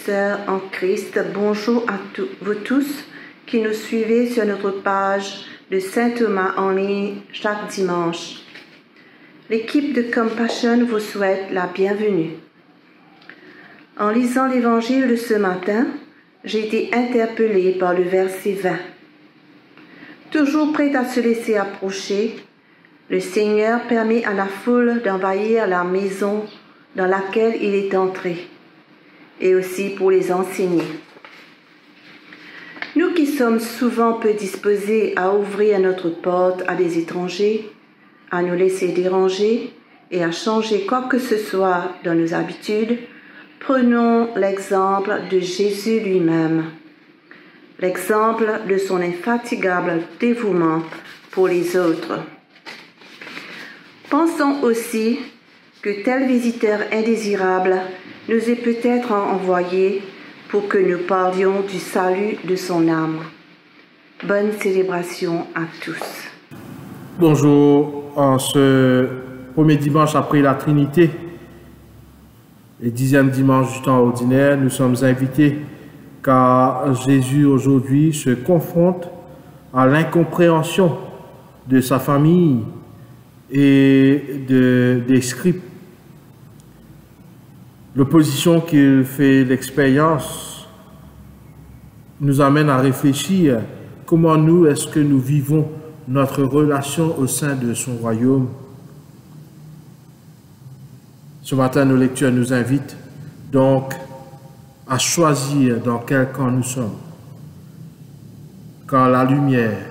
sœurs en Christ, bonjour à vous tous qui nous suivez sur notre page de Saint Thomas en ligne chaque dimanche. L'équipe de Compassion vous souhaite la bienvenue. En lisant l'évangile de ce matin, j'ai été interpellée par le verset 20. Toujours prêt à se laisser approcher, le Seigneur permet à la foule d'envahir la maison dans laquelle il est entré, et aussi pour les enseigner. Nous qui sommes souvent peu disposés à ouvrir notre porte à des étrangers, à nous laisser déranger et à changer quoi que ce soit dans nos habitudes, prenons l'exemple de Jésus lui-même, l'exemple de son infatigable dévouement pour les autres. Pensons aussi que tel visiteur indésirable nous est peut-être envoyé pour que nous parlions du salut de son âme. Bonne célébration à tous. Bonjour, en ce premier dimanche après la Trinité, le 10e dimanche du temps ordinaire, nous sommes invités car Jésus aujourd'hui se confronte à l'incompréhension de sa famille et des scribes. L'opposition qu'il fait l'expérience nous amène à réfléchir comment est-ce que nous vivons notre relation au sein de son royaume. Ce matin, nos lectures nous invitent donc à choisir dans quel camp nous sommes, car la lumière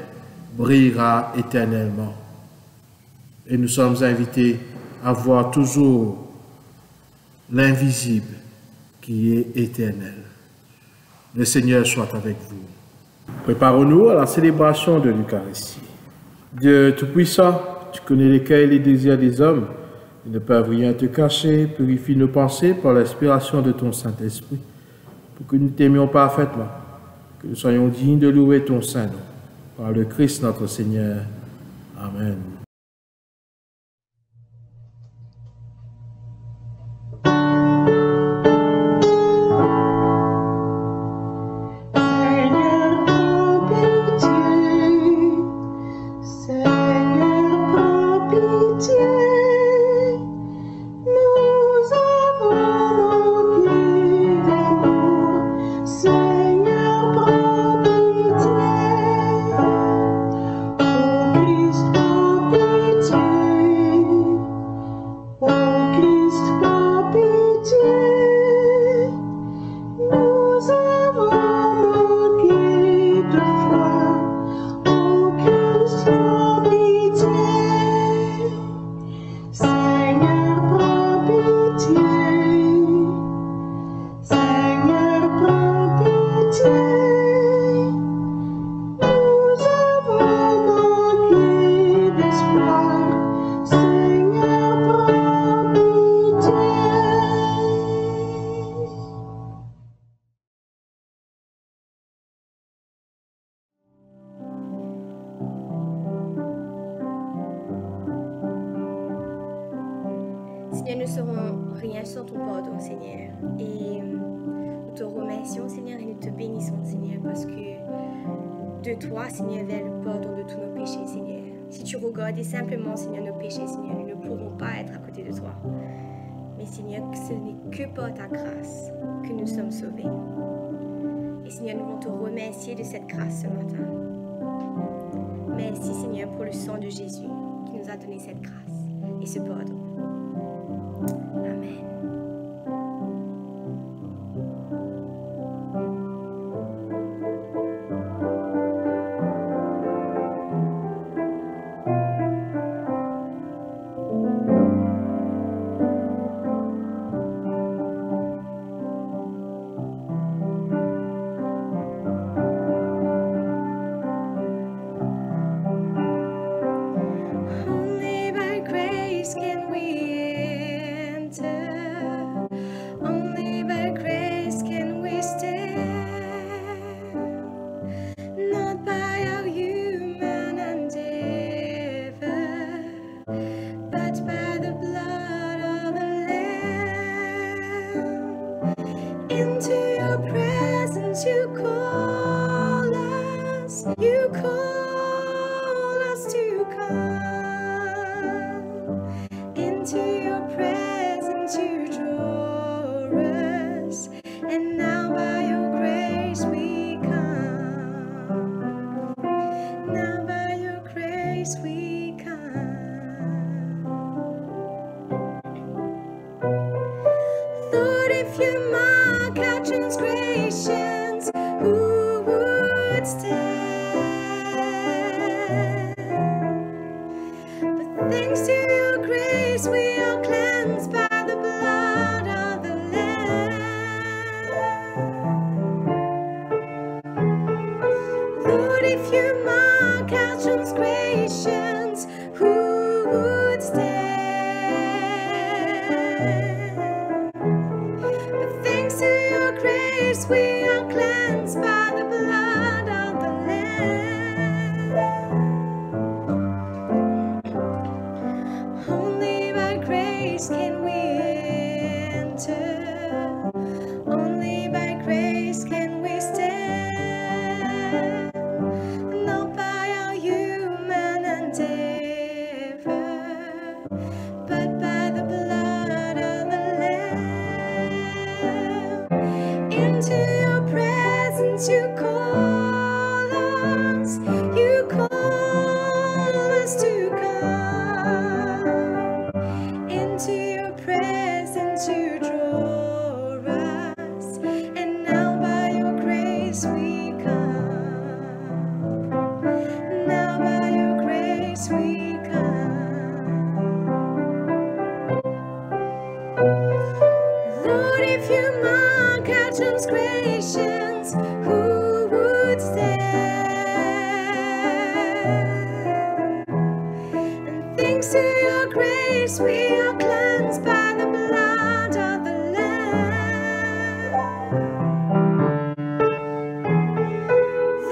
brillera éternellement. Et nous sommes invités à voir toujours l'invisible qui est éternel. Le Seigneur soit avec vous. Préparons-nous à la célébration de l'Eucharistie. Dieu Tout-Puissant, tu connais les cœurs et les désirs des hommes. Ils ne peuvent rien te cacher. Purifie nos pensées par l'inspiration de ton Saint-Esprit, pour que nous t'aimions parfaitement, que nous soyons dignes de louer ton Saint nom. Par le Christ notre Seigneur. Amen. Seigneur, nous ne serons rien sans ton pardon, Seigneur. Et nous te remercions, Seigneur, et nous te bénissons, Seigneur, parce que de toi, Seigneur, vient le pardon de tous nos péchés, Seigneur. Si tu regardais simplement, Seigneur, nos péchés, Seigneur, nous ne pourrons pas être à côté de toi. Mais, Seigneur, ce n'est que par ta grâce que nous sommes sauvés. Et, Seigneur, nous voulons te remercier de cette grâce ce matin. Merci, Seigneur, pour le sang de Jésus qui nous a donné cette grâce et ce pardon. Amen. Only by grace can we enter your presence you call us, you call us to come. Into your presence you draw us, and now by your grace we come. Now by your grace we come. Lord, if you mark our transgressions, who would stand? But thanks to your grace, we are cleansed by the blood of the Lamb. Lord, if you mark our transgressions, who would stand? But thanks to your grace, we are cleansed by the blood of the Lamb. Only by grace can we enter. Only by grace can we stand. Not by our human endeavor, but by the blood of the Lamb. Into your presence you call us, you call us to come. Into your presence you draw us, and now by your grace we come. Now by your grace we come. Lord, if you mark our transgressions, who would stand? And thanks to your grace, we are cleansed by the blood of the Lamb.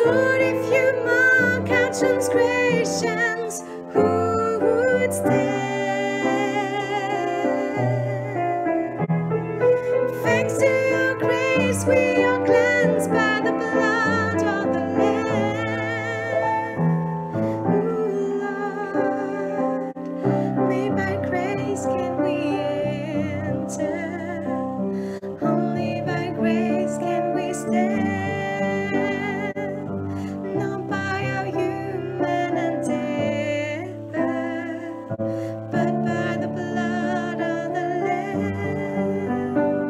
Lord, if you mark our transgressions, who would stand? Thanks to your grace, we are cleansed by the blood of the Lamb. Ooh, Lord, only by grace can we enter. Only by grace can we stand. Not by our human endeavor, but by the blood of the Lamb.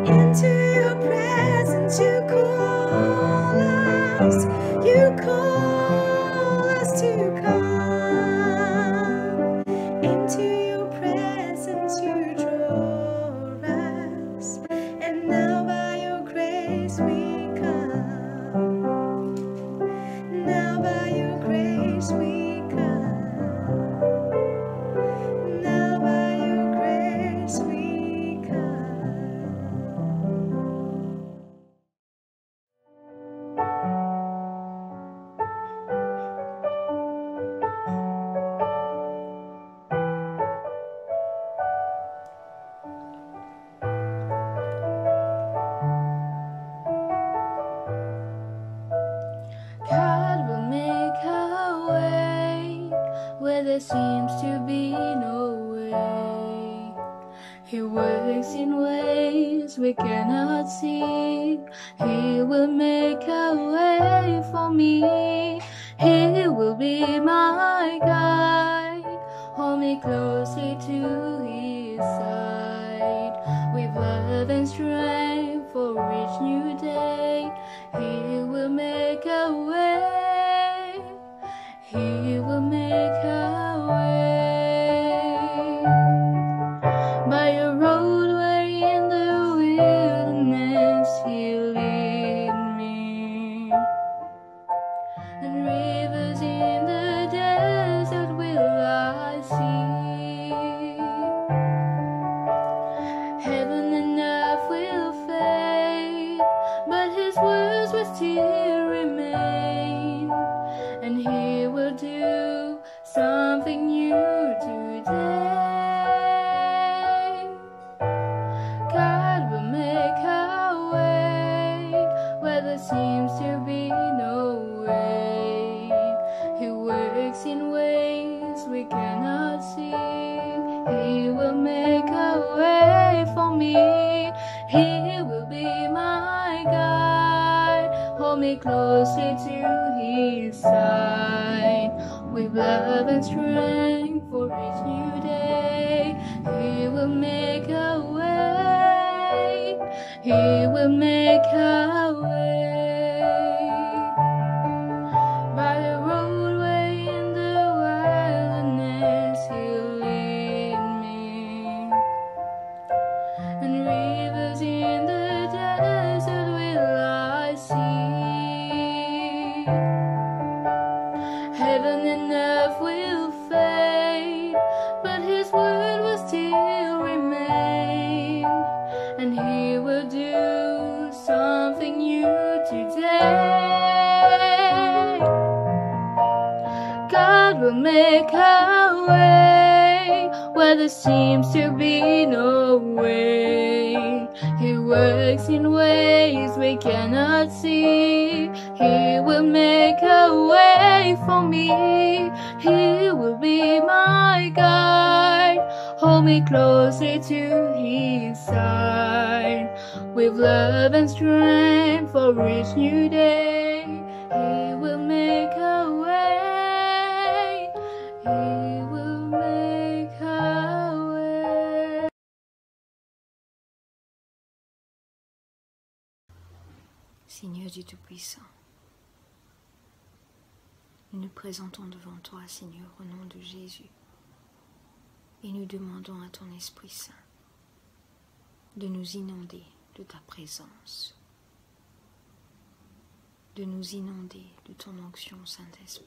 Into your presence you call us, you call us to come. Into your presence you draw us, and now by your grace we come. Now by your grace we come. Now by your grace we come. God will make a way where there seems to be no way. He works in ways we cannot see. He will make a way for me. He will be my guide, hold me closely to his side. With love and strength for each new day, he will make a way. He will make a way. By a roadway in the wilderness, he'll lead me, and rivers in the desert will I see. Heaven and earth will fade, but his words will still remain, and he will do something new today. God will make a way. He will be my guide. Hold me closely to His side. With love and strength for each new day, He will make a way. He will make a way. By the roadway in the wilderness, He'll lead me. And rivers in the desert will I see. Heaven and earth will fade, but His word will still remain. And He will do something new today. God will make a way where there seems to be no way. He works in ways we cannot see. He will make a way for me. He will be my guide. Hold me closely to His side. With love and strength for each new day, He will make a way. He will make a way. Seigneur Dieu Tout-Puissant, nous nous présentons devant toi, Seigneur, au nom de Jésus, et nous demandons à ton Esprit Saint de nous inonder de ta présence, de nous inonder de ton onction, Saint-Esprit.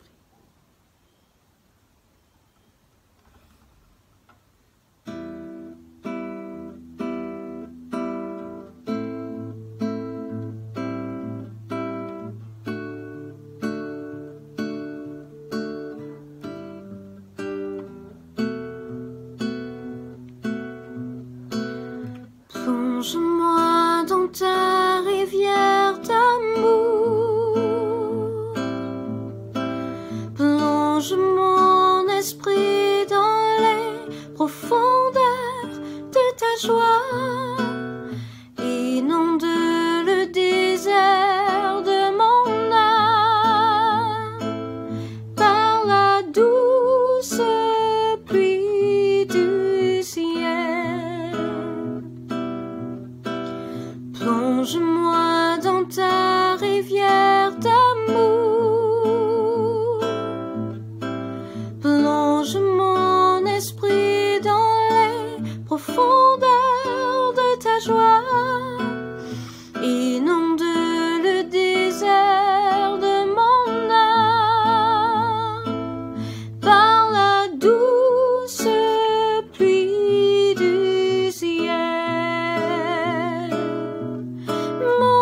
Plonge-moi dans ta rivière d'amour. Plonge mon esprit dans les profondeurs de ta joie. Inonde le désert de mon âme par la douce pluie du ciel. Plonge-moi dans ta rivière d'amour. Plonge mon esprit dans les profondeurs de ta joie. Inonde le désert de mon âme par la douce pluie du ciel. Mon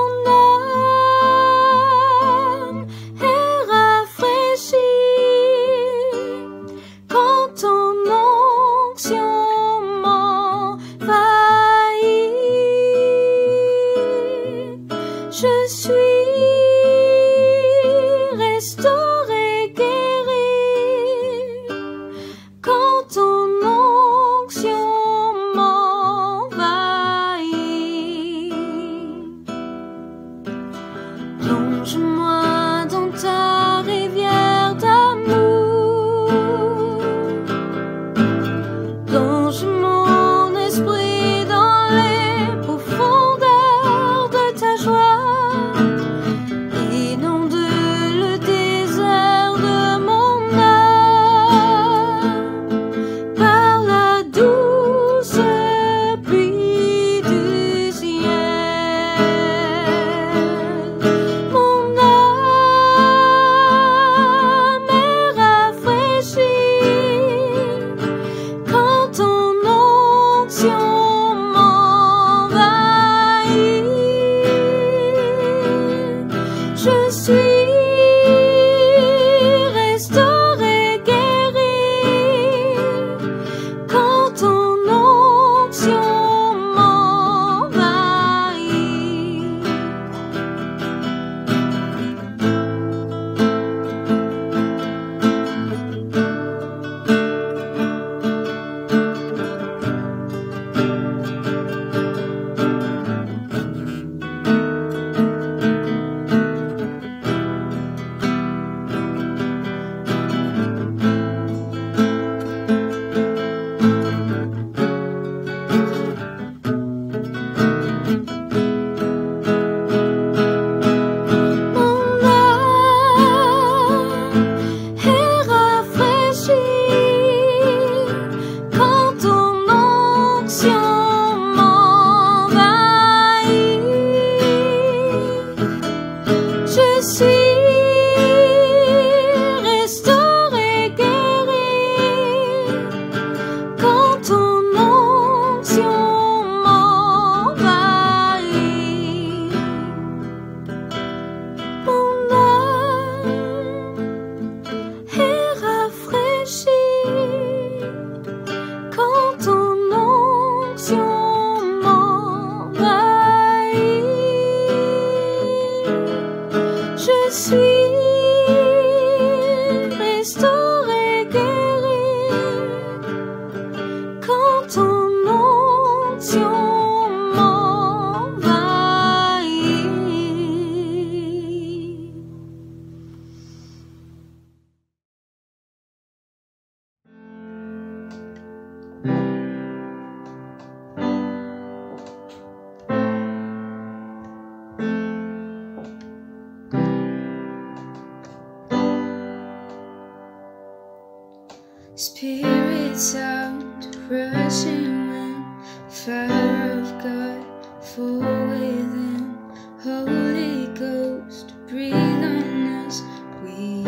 Spirit's out, rushing wind, fire of God, fall within. Holy Ghost, breathe on us, we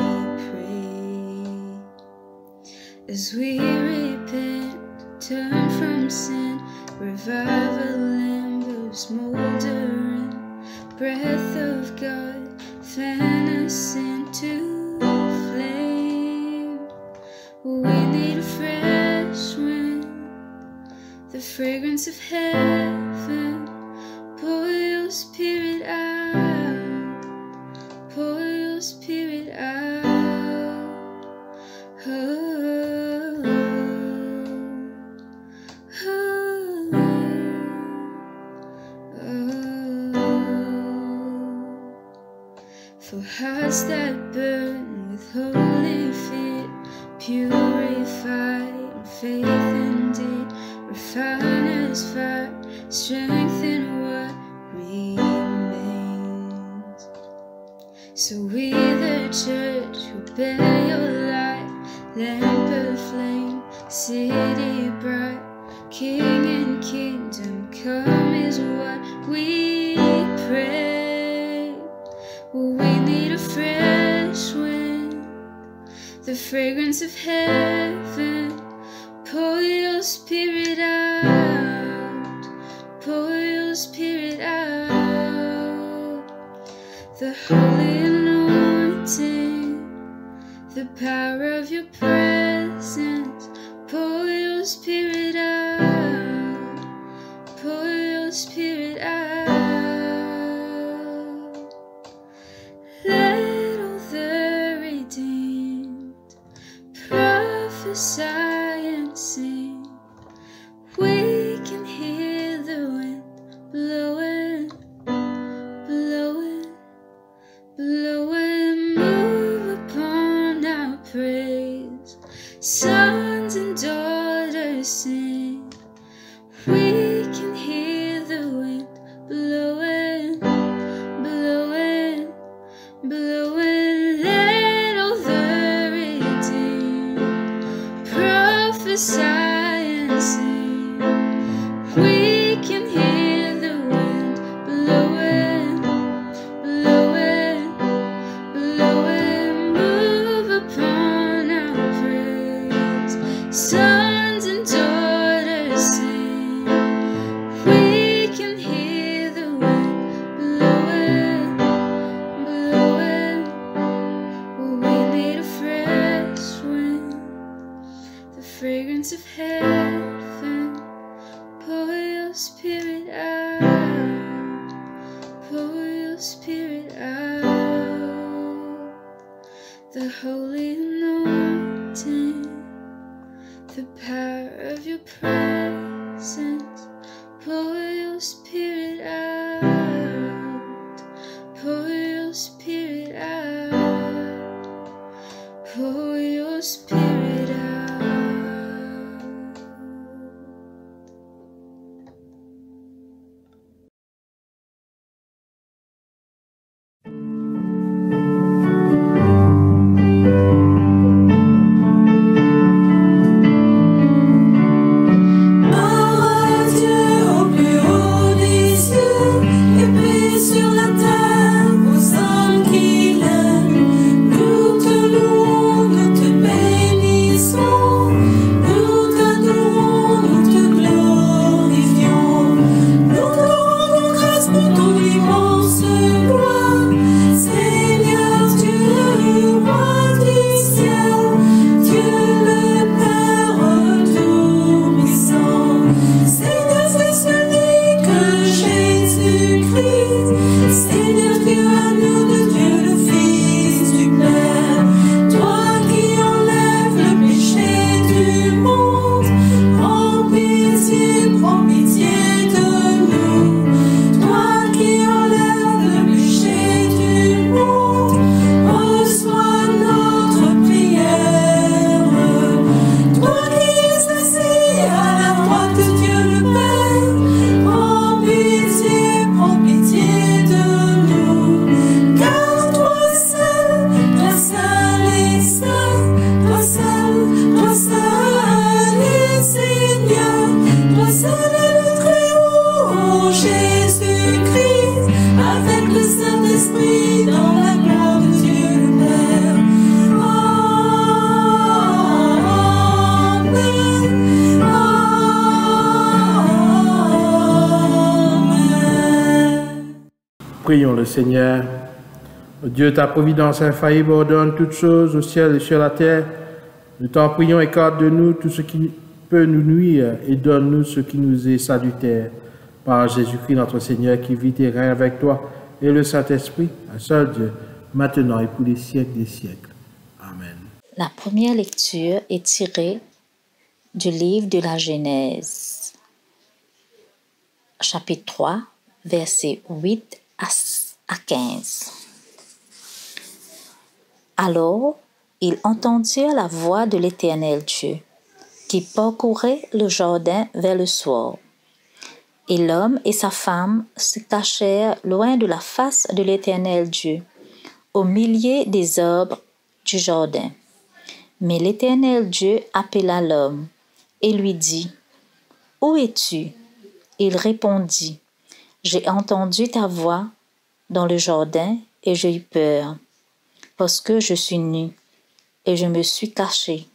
pray. As we repent, turn from sin, revival embers moldering. Breath of God, fan us into flame. We need a fresh wind, the fragrance of heaven. Pour your spirit out, pour your spirit out. Oh, oh, oh, oh. For hearts that burn with holy fear, purified in faith and deed, refine as fire, strengthen what remains. So we the church who bear your light, lamp of flame, city bright, King and kingdom come is what we pray. We need a fresh wind, the fragrance of heaven. Pour your spirit out, pour your spirit out. The holy anointing, the power of your presence. Pour your spirit out, pour your spirit out. Let all the redeemed prophesy and sing. We can hear the wind blowing, blowing, blowing. Move upon our praise. Sons and daughters sing. We can hear the wind blowing, blowing, blowing. Let all the redeemed prophesy and sing. We can hear the wind blowing, blowing, blowing. Move upon our praise. Sons and daughters sing. We can hear the wind blowing, blowing. We need a fresh wind, the fragrance of heaven. Pour your spirit out, pour your spirit out. The holy anointing, the power of your presence. Pour your spirit out, pour your spirit out, pour your spirit out. Au plus haut des cieux. Prions le Seigneur. Dieu, ta providence infaillible ordonne toutes choses au ciel et sur la terre. Nous t'en prions, écarte de nous tout ce qui peut nous nuire et donne-nous ce qui nous est salutaire. Par Jésus-Christ notre Seigneur, qui vit et règne avec toi et le Saint-Esprit, un seul Dieu, maintenant et pour les siècles des siècles. Amen. La première lecture est tirée du livre de la Genèse, chapitre 3, versets 8 à 15. Alors, ils entendirent la voix de l'Éternel Dieu, qui parcourait le jardin vers le soir. Et l'homme et sa femme se cachèrent loin de la face de l'Éternel Dieu, au milieu des arbres du jardin. Mais l'Éternel Dieu appela l'homme et lui dit, « Où es-tu » Il répondit, « J'ai entendu ta voix dans le jardin et j'ai eu peur, parce que je suis nu et je me suis caché. »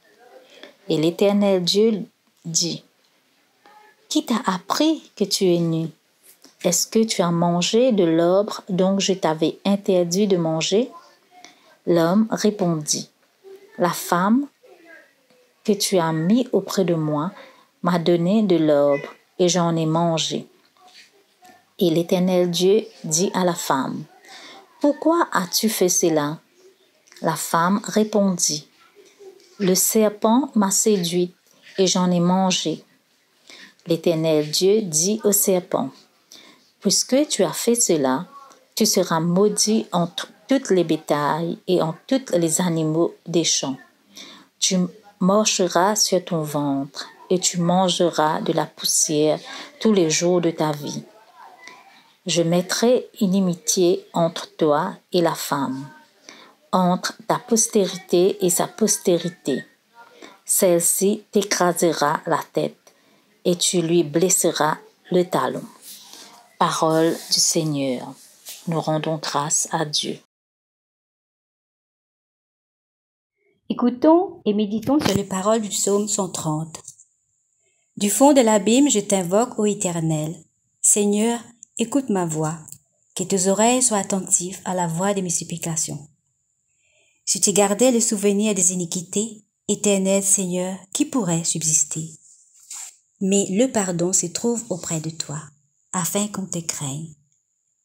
Et l'Éternel Dieu dit, « Qui t'a appris que tu es nu? Est-ce que tu as mangé de l'arbre dont je t'avais interdit de manger? » L'homme répondit, « La femme que tu as mis auprès de moi m'a donné de l'arbre et j'en ai mangé. » Et l'Éternel Dieu dit à la femme, « Pourquoi as-tu fait cela? » La femme répondit, « Le serpent m'a séduite et j'en ai mangé. » L'Éternel Dieu dit au serpent, « Puisque tu as fait cela, tu seras maudit entre toutes les bétails et en tous les animaux des champs. Tu marcheras sur ton ventre et tu mangeras de la poussière tous les jours de ta vie. Je mettrai inimitié entre toi et la femme, entre ta postérité et sa postérité. Celle-ci t'écrasera la tête et tu lui blesseras le talon. » Parole du Seigneur. Nous rendons grâce à Dieu. Écoutons et méditons sur les paroles du psaume 130. Du fond de l'abîme, je t'invoque, ô Éternel. Seigneur, écoute ma voix, que tes oreilles soient attentives à la voix de mes supplications. Si tu gardais le souvenir des iniquités, Éternel Seigneur, qui pourrait subsister? Mais le pardon se trouve auprès de toi, afin qu'on te craigne.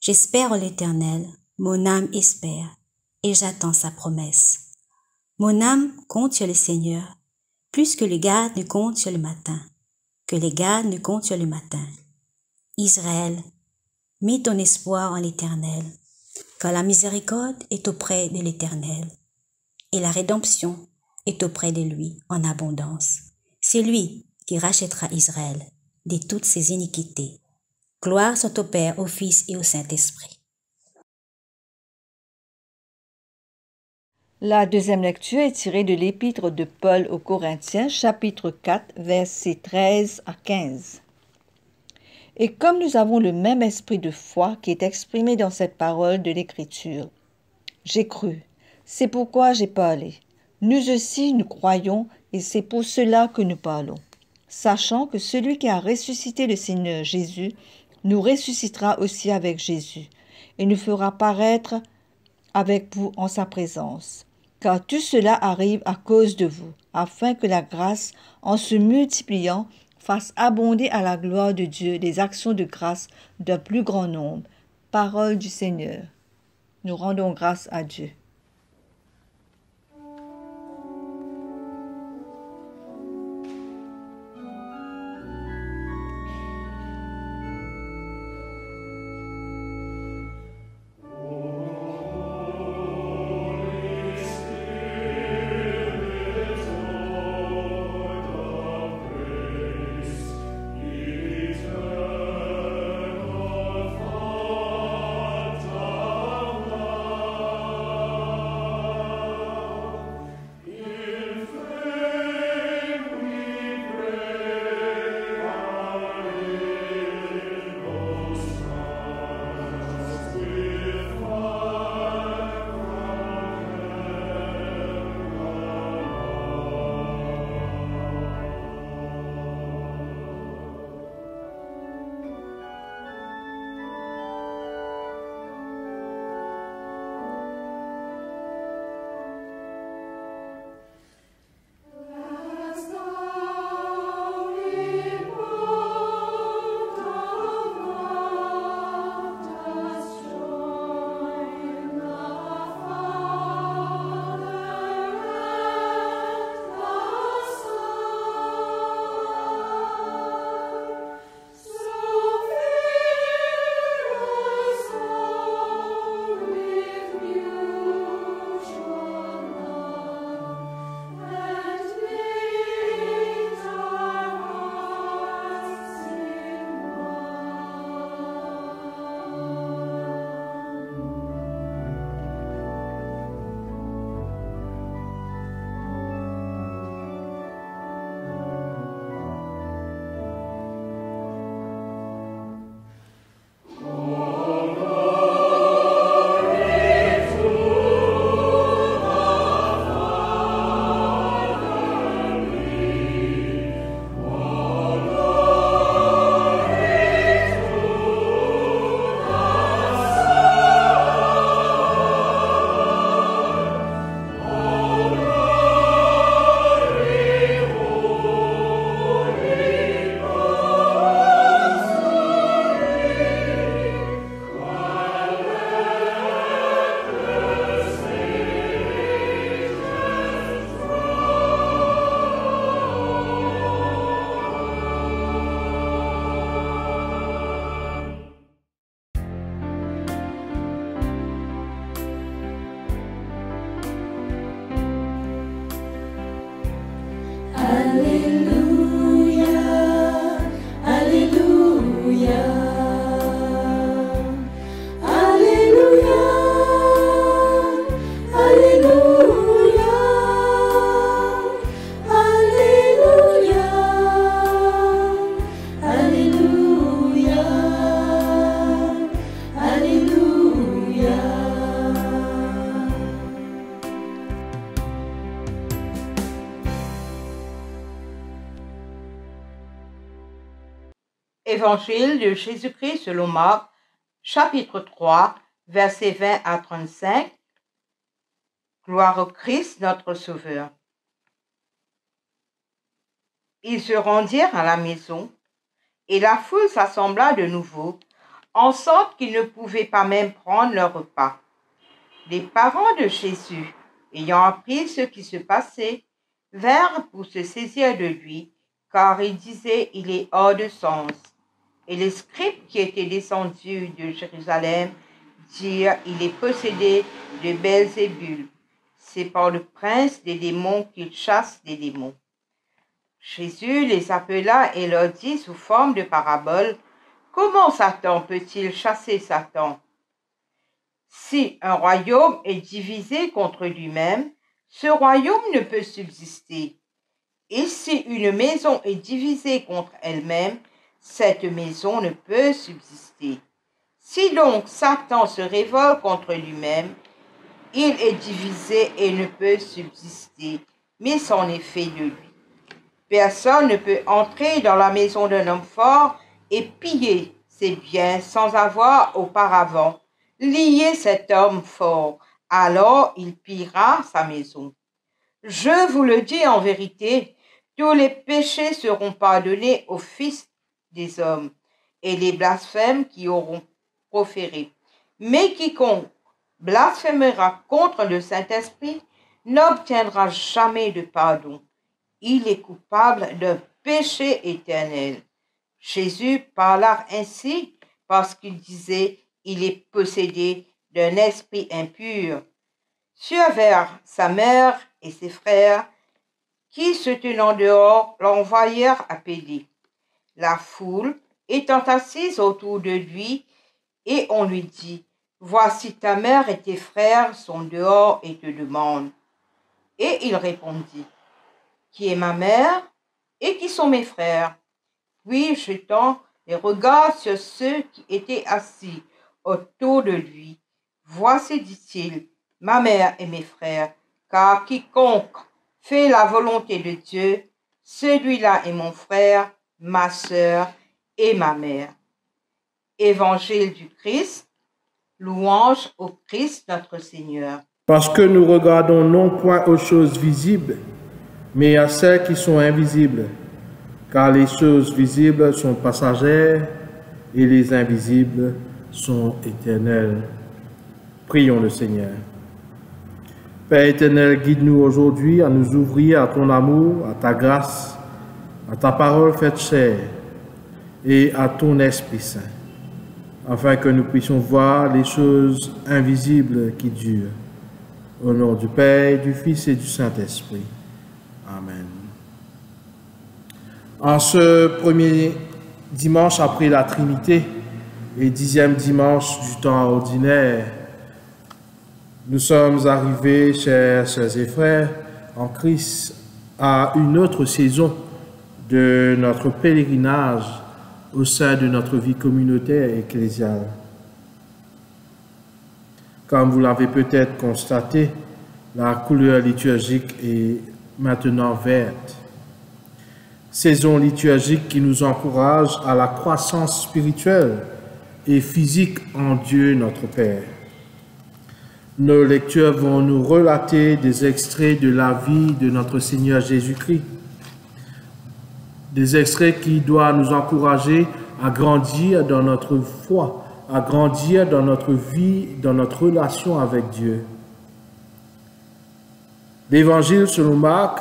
J'espère en l'Éternel, mon âme espère, et j'attends sa promesse. Mon âme compte sur le Seigneur, plus que les gardes ne comptent sur le matin, que les gardes ne comptent sur le matin. Israël, mets ton espoir en l'Éternel, car la miséricorde est auprès de l'Éternel, et la rédemption est auprès de lui en abondance. C'est lui qui rachètera Israël de toutes ses iniquités. Gloire soit au Père, au Fils et au Saint-Esprit. La deuxième lecture est tirée de l'Épître de Paul aux Corinthiens, chapitre 4, versets 13 à 15. Et comme nous avons le même esprit de foi qui est exprimé dans cette parole de l'Écriture, j'ai cru, c'est pourquoi j'ai parlé. Nous aussi, nous croyons, et c'est pour cela que nous parlons, sachant que celui qui a ressuscité le Seigneur Jésus nous ressuscitera aussi avec Jésus, et nous fera paraître avec vous en sa présence. Car tout cela arrive à cause de vous, afin que la grâce, en se multipliant, fasse abonder à la gloire de Dieu des actions de grâce d'un plus grand nombre. Parole du Seigneur. Nous rendons grâce à Dieu. Évangile de Jésus-Christ selon Marc, chapitre 3, versets 20 à 35. Gloire au Christ, notre Sauveur. Ils se rendirent à la maison, et la foule s'assembla de nouveau, en sorte qu'ils ne pouvaient pas même prendre leur repas. Les parents de Jésus, ayant appris ce qui se passait, vinrent pour se saisir de lui, car ils disaient « il est hors de sens ». Et les scribes qui étaient descendus de Jérusalem dirent « il est possédé de Belzébul ». C'est par le prince des démons qu'il chasse des démons. Jésus les appela et leur dit sous forme de parabole, « Comment Satan peut-il chasser Satan? Si un royaume est divisé contre lui-même, ce royaume ne peut subsister. Et si une maison est divisée contre elle-même, cette maison ne peut subsister. Si donc Satan se révolte contre lui-même, il est divisé et ne peut subsister, mais c'en est fait de lui. Personne ne peut entrer dans la maison d'un homme fort et piller ses biens sans avoir auparavant lié cet homme fort. Alors il pillera sa maison. Je vous le dis en vérité, tous les péchés seront pardonnés aux fils des hommes et les blasphèmes qui auront proféré. Mais quiconque blasphémera contre le Saint-Esprit n'obtiendra jamais de pardon. Il est coupable d'un péché éternel. Jésus parla ainsi parce qu'il disait « il est possédé d'un esprit impur ». Survinrent sa mère et ses frères, qui, se tenant dehors, l'envoyèrent appeler. La foule étant assise autour de lui, et on lui dit, « Voici ta mère et tes frères sont dehors et te demandent. » Et il répondit, « Qui est ma mère et qui sont mes frères ?» Puis, jetant les regards sur ceux qui étaient assis autour de lui, « Voici, dit-il, ma mère et mes frères, car quiconque fait la volonté de Dieu, celui-là est mon frère, ma sœur et ma mère. » Évangile du Christ, louange au Christ notre Seigneur. Parce que nous regardons non point aux choses visibles, mais à celles qui sont invisibles, car les choses visibles sont passagères et les invisibles sont éternelles. Prions le Seigneur. Père éternel, guide-nous aujourd'hui à nous ouvrir à ton amour, à ta grâce, à ta parole faite chair et à ton Esprit Saint, afin que nous puissions voir les choses invisibles qui durent. Au nom du Père, du Fils et du Saint-Esprit. Amen. En ce premier dimanche après la Trinité et 10e dimanche du temps ordinaire, nous sommes arrivés, chers sœurs et frères, en Christ, à une autre saison de notre pèlerinage au sein de notre vie communautaire et ecclésiale. Comme vous l'avez peut-être constaté, la couleur liturgique est maintenant verte. Saison liturgique qui nous encourage à la croissance spirituelle et physique en Dieu notre Père. Nos lectures vont nous relater des extraits de la vie de notre Seigneur Jésus-Christ. Des extraits qui doivent nous encourager à grandir dans notre foi, à grandir dans notre vie, dans notre relation avec Dieu. L'Évangile selon Marc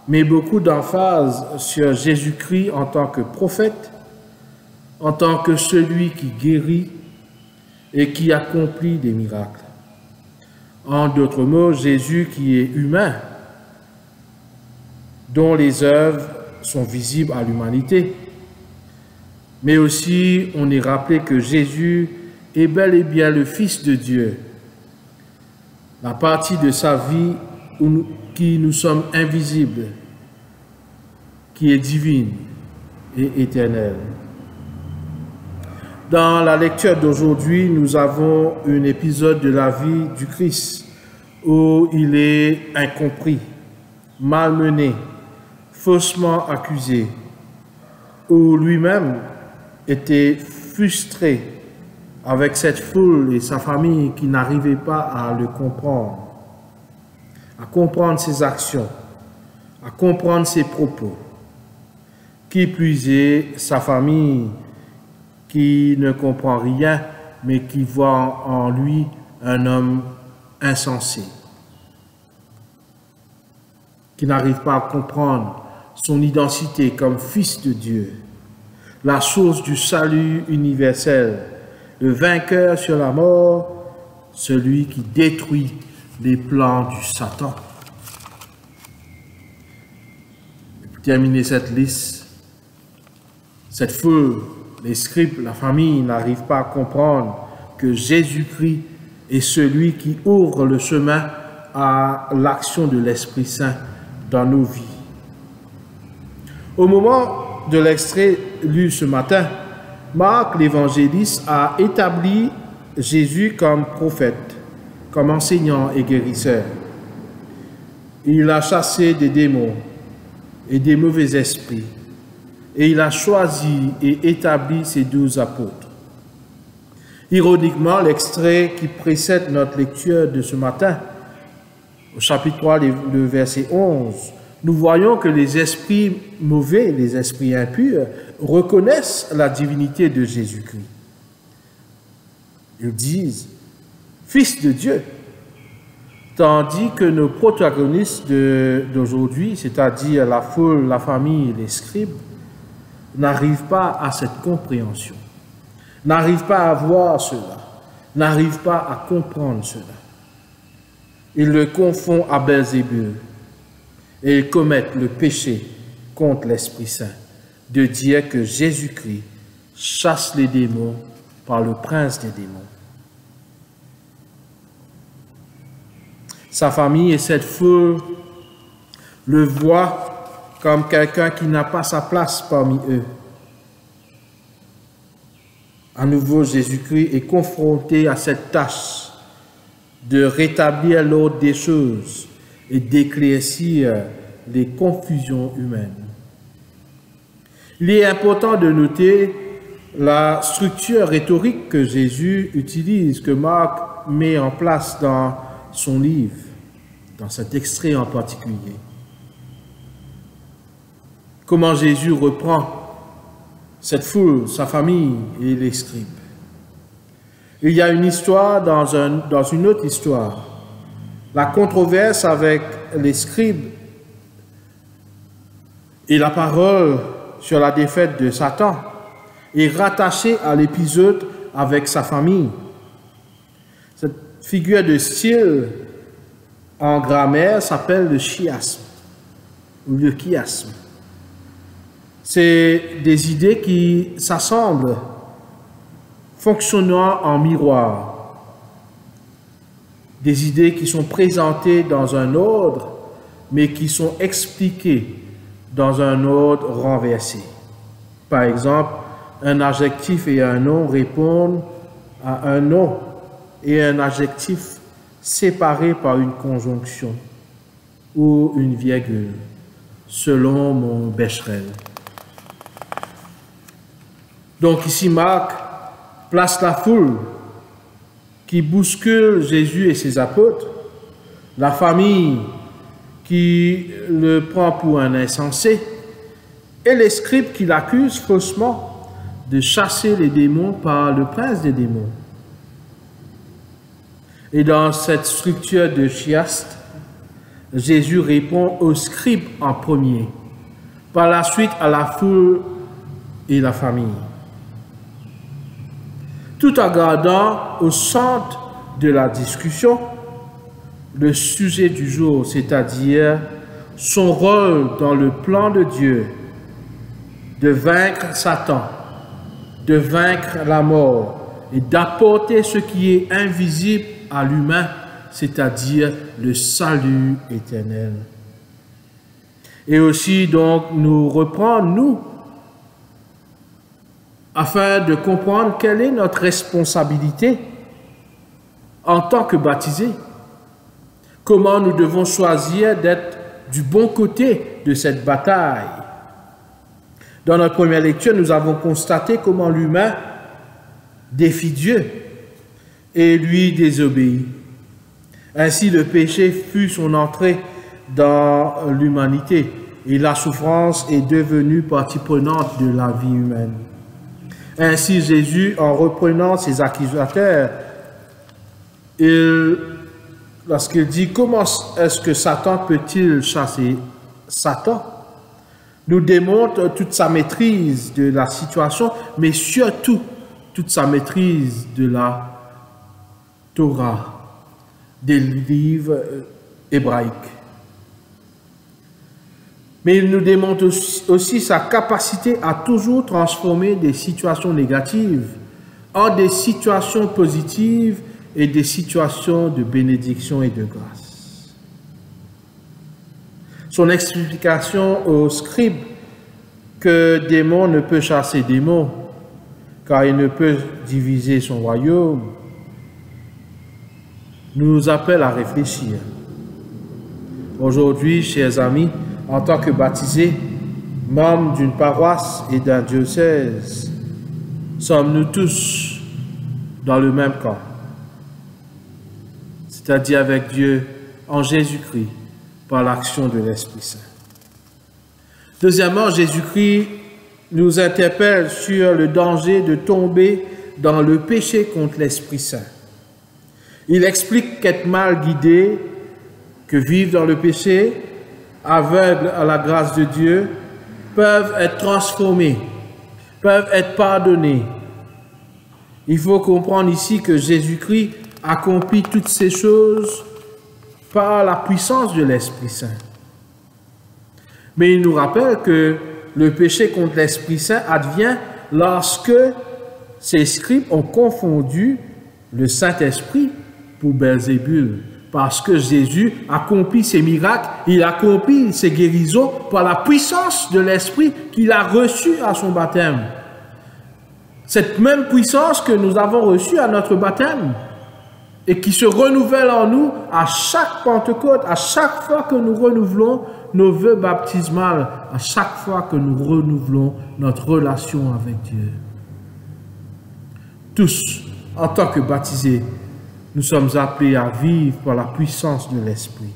met beaucoup d'emphase sur Jésus-Christ en tant que prophète, en tant que celui qui guérit et qui accomplit des miracles. En d'autres mots, Jésus qui est humain, dont les œuvres sont visibles à l'humanité. Mais aussi, on est rappelé que Jésus est bel et bien le Fils de Dieu, la partie de sa vie qui nous sommes invisibles, qui est divine et éternelle. Dans la lecture d'aujourd'hui, nous avons un épisode de la vie du Christ où il est incompris, malmené, faussement accusé, où lui-même était frustré avec cette foule et sa famille qui n'arrivaient pas à le comprendre, à comprendre ses actions, à comprendre ses propos. Qui plus est, sa famille qui ne comprend rien, mais qui voit en lui un homme insensé, qui n'arrive pas à comprendre son identité comme fils de Dieu, la source du salut universel, le vainqueur sur la mort, celui qui détruit les plans du Satan. Et pour terminer cette liste, cette foule, les scribes, la famille n'arrivent pas à comprendre que Jésus-Christ est celui qui ouvre le chemin à l'action de l'Esprit Saint dans nos vies. Au moment de l'extrait lu ce matin, Marc l'évangéliste a établi Jésus comme prophète, comme enseignant et guérisseur. Il a chassé des démons et des mauvais esprits, et il a choisi et établi ses 12 apôtres. Ironiquement, l'extrait qui précède notre lecture de ce matin, au chapitre 3, le verset 11, nous voyons que les esprits mauvais, les esprits impurs, reconnaissent la divinité de Jésus-Christ. Ils disent « Fils de Dieu », tandis que nos protagonistes d'aujourd'hui, c'est-à-dire la foule, la famille et les scribes, n'arrivent pas à cette compréhension, n'arrivent pas à voir cela, n'arrivent pas à comprendre cela. Ils le confondent à Belzébul et ils commettent le péché contre l'Esprit Saint de dire que Jésus-Christ chasse les démons par le prince des démons. Sa famille et cette foule le voient comme quelqu'un qui n'a pas sa place parmi eux. À nouveau, Jésus-Christ est confronté à cette tâche de rétablir l'ordre des choses et d'éclaircir les confusions humaines. Il est important de noter la structure rhétorique que Jésus utilise, que Marc met en place dans son livre, dans cet extrait en particulier. Comment Jésus reprend cette foule, sa famille et les scribes. Il y a une histoire dans une autre histoire. La controverse avec les scribes et la parole sur la défaite de Satan est rattachée à l'épisode avec sa famille. Cette figure de style en grammaire s'appelle le chiasme ou le chiasme. C'est des idées qui s'assemblent, fonctionnant en miroir. Des idées qui sont présentées dans un ordre, mais qui sont expliquées dans un ordre renversé. Par exemple, un adjectif et un nom répondent à un nom et un adjectif séparé par une conjonction ou une virgule, selon mon Becherel. Donc ici, Marc place la foule qui bouscule Jésus et ses apôtres, la famille qui le prend pour un insensé, et les scribes qui l'accusent faussement de chasser les démons par le prince des démons. Et dans cette structure de chiaste, Jésus répond aux scribes en premier, par la suite à la foule et la famille, tout en gardant au centre de la discussion le sujet du jour, c'est-à-dire son rôle dans le plan de Dieu de vaincre Satan, de vaincre la mort et d'apporter ce qui est invisible à l'humain, c'est-à-dire le salut éternel. Et aussi donc nous reprendre, nous, afin de comprendre quelle est notre responsabilité en tant que baptisés. Comment nous devons choisir d'être du bon côté de cette bataille. Dans notre première lecture, nous avons constaté comment l'humain défie Dieu et lui désobéit. Ainsi, le péché fut son entrée dans l'humanité et la souffrance est devenue partie prenante de la vie humaine. Ainsi, Jésus, en reprenant ses accusateurs, lorsqu'il dit « Comment est-ce que Satan peut-il chasser Satan ?» nous démontre toute sa maîtrise de la situation, mais surtout toute sa maîtrise de la Torah, des livres hébraïques. Mais il nous démontre aussi sa capacité à toujours transformer des situations négatives en des situations positives et des situations de bénédiction et de grâce. Son explication aux scribes que démon ne peut chasser démon, car il ne peut diviser son royaume, nous appelle à réfléchir. Aujourd'hui, chers amis, en tant que baptisés, membres d'une paroisse et d'un diocèse, sommes-nous tous dans le même camp, c'est-à-dire avec Dieu en Jésus-Christ par l'action de l'Esprit Saint. Deuxièmement, Jésus-Christ nous interpelle sur le danger de tomber dans le péché contre l'Esprit Saint. Il explique qu'être mal guidé, que vivre dans le péché, aveugles à la grâce de Dieu, peuvent être transformés, peuvent être pardonnés. Il faut comprendre ici que Jésus-Christ accomplit toutes ces choses par la puissance de l'Esprit Saint. Mais il nous rappelle que le péché contre l'Esprit Saint advient lorsque ces scribes ont confondu le Saint-Esprit pour Belzébul. Parce que Jésus accomplit ses miracles, il accomplit ses guérisons par la puissance de l'Esprit qu'il a reçu à son baptême. Cette même puissance que nous avons reçue à notre baptême et qui se renouvelle en nous à chaque Pentecôte, à chaque fois que nous renouvelons nos vœux baptismales, à chaque fois que nous renouvelons notre relation avec Dieu. Tous, en tant que baptisés, nous sommes appelés à vivre par la puissance de l'Esprit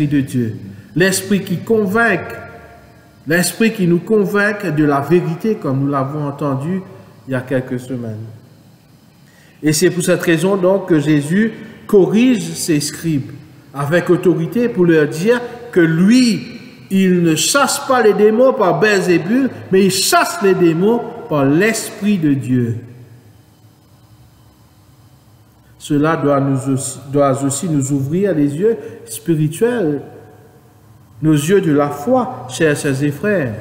de Dieu, l'Esprit qui convainc, l'Esprit qui nous convainc de la vérité, comme nous l'avons entendu il y a quelques semaines. Et c'est pour cette raison donc que Jésus corrige ses scribes avec autorité pour leur dire que lui, il ne chasse pas les démons par Belzébul, mais il chasse les démons par l'Esprit de Dieu. Cela doit aussi nous ouvrir les yeux spirituels, nos yeux de la foi, chers sœurs et frères.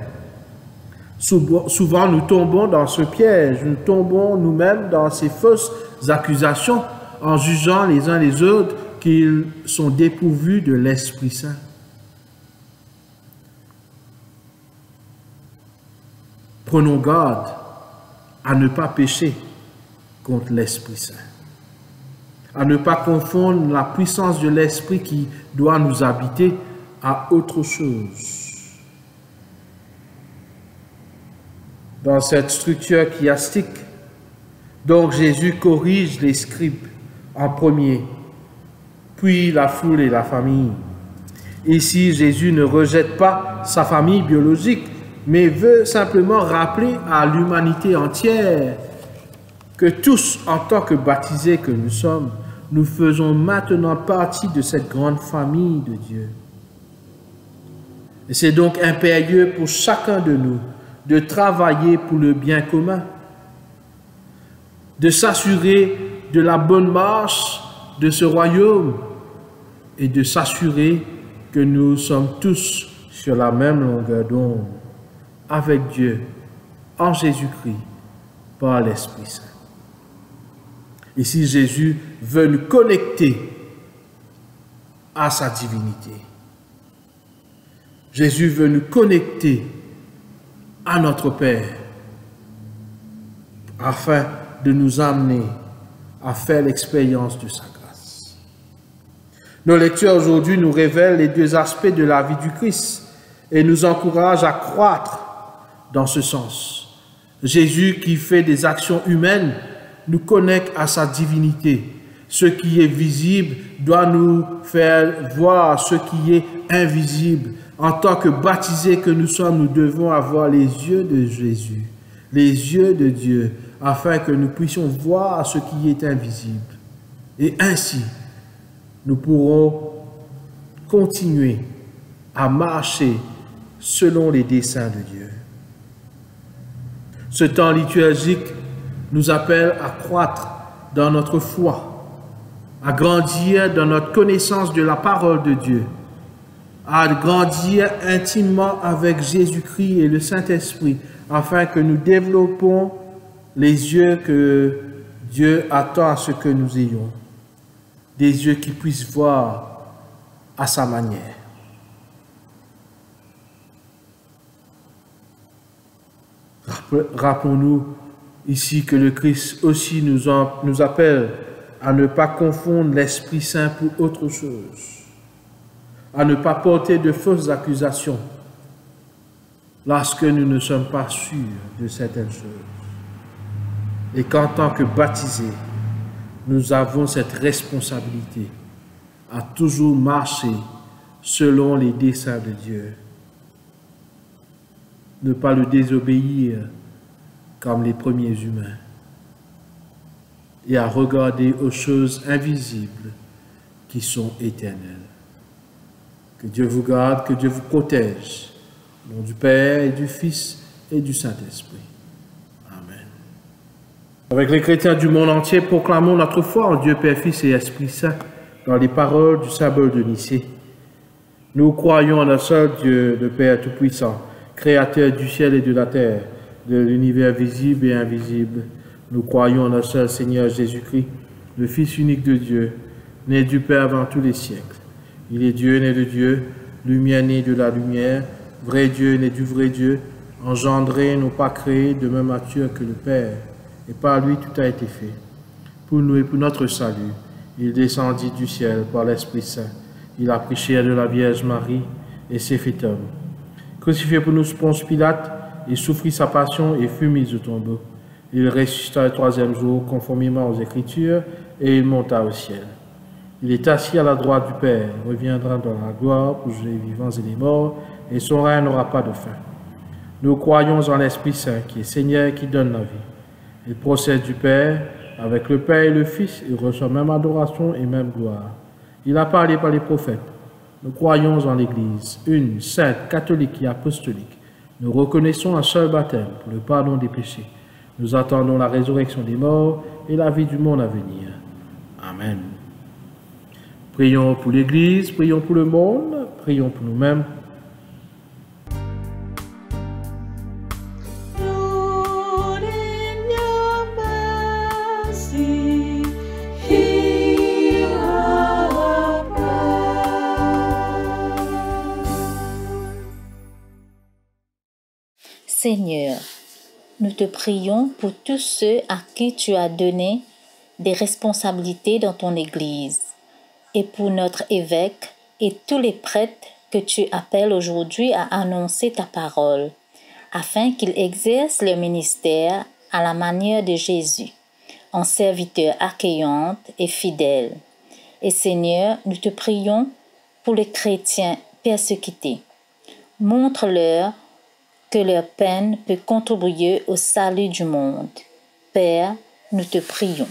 Souvent, nous tombons dans ce piège, nous tombons nous-mêmes dans ces fausses accusations en jugeant les uns les autres qu'ils sont dépourvus de l'Esprit Saint. Prenons garde à ne pas pécher contre l'Esprit Saint, à ne pas confondre la puissance de l'Esprit qui doit nous habiter à autre chose. Dans cette structure chiastique, donc Jésus corrige les scribes en premier, puis la foule et la famille. Ici, Jésus ne rejette pas sa famille biologique, mais veut simplement rappeler à l'humanité entière que tous, en tant que baptisés que nous sommes, nous faisons maintenant partie de cette grande famille de Dieu. Et c'est donc impérieux pour chacun de nous de travailler pour le bien commun, de s'assurer de la bonne marche de ce royaume et de s'assurer que nous sommes tous sur la même longueur d'onde avec Dieu en Jésus-Christ par l'Esprit Saint. Ici, Jésus veut nous connecter à sa divinité. Jésus veut nous connecter à notre Père afin de nous amener à faire l'expérience de sa grâce. Nos lectures aujourd'hui nous révèlent les deux aspects de la vie du Christ et nous encouragent à croître dans ce sens. Jésus qui fait des actions humaines nous connecte à sa divinité. Ce qui est visible doit nous faire voir ce qui est invisible. En tant que baptisés que nous sommes, nous devons avoir les yeux de Jésus, les yeux de Dieu, afin que nous puissions voir ce qui est invisible. Et ainsi, nous pourrons continuer à marcher selon les desseins de Dieu. Ce temps liturgique nous appelle à croître dans notre foi, à grandir dans notre connaissance de la parole de Dieu, à grandir intimement avec Jésus-Christ et le Saint-Esprit, afin que nous développons les yeux que Dieu attend à ce que nous ayons, des yeux qui puissent voir à sa manière. Rappelons-nous ici que le Christ aussi nous appelle à ne pas confondre l'Esprit Saint pour autre chose, à ne pas porter de fausses accusations lorsque nous ne sommes pas sûrs de certaines choses. Et qu'en tant que baptisés, nous avons cette responsabilité à toujours marcher selon les desseins de Dieu. Ne pas le désobéir comme les premiers humains et à regarder aux choses invisibles qui sont éternelles. Que Dieu vous garde, que Dieu vous protège. Au nom du Père et du Fils et du Saint-Esprit. Amen. Avec les chrétiens du monde entier, proclamons notre foi en Dieu Père, Fils et Esprit Saint dans les paroles du symbole de Nicée. Nous croyons en un seul Dieu, le Père Tout-Puissant, Créateur du ciel et de la terre, de l'univers visible et invisible. Nous croyons en un seul Seigneur Jésus-Christ, le Fils unique de Dieu, né du Père avant tous les siècles. Il est Dieu, né de Dieu, lumière née de la lumière, vrai Dieu, né du vrai Dieu, engendré, non pas créé, de même nature que le Père. Et par lui tout a été fait. Pour nous et pour notre salut, il descendit du ciel par l'Esprit Saint. Il a pris chair de la Vierge Marie et s'est fait homme. Crucifié pour nous sous Ponce Pilate, il souffrit sa passion et fut mis au tombeau. Il ressuscita le troisième jour conformément aux Écritures et il monta au ciel. Il est assis à la droite du Père, reviendra dans la gloire pour juger les vivants et les morts, et son règne n'aura pas de fin. Nous croyons en l'Esprit Saint, qui est Seigneur et qui donne la vie. Il procède du Père, avec le Père et le Fils, il reçoit même adoration et même gloire. Il a parlé par les prophètes. Nous croyons en l'Église, une, sainte, catholique et apostolique. Nous reconnaissons un seul baptême pour le pardon des péchés. Nous attendons la résurrection des morts et la vie du monde à venir. Amen. Prions pour l'Église, prions pour le monde, prions pour nous-mêmes. Seigneur, nous te prions pour tous ceux à qui tu as donné des responsabilités dans ton Église et pour notre évêque et tous les prêtres que tu appelles aujourd'hui à annoncer ta parole, afin qu'ils exercent le ministère à la manière de Jésus, en serviteurs accueillants et fidèles. Et Seigneur, nous te prions pour les chrétiens persécutés. Montre-leur que leur peine peut contribuer au salut du monde. Père, nous te prions.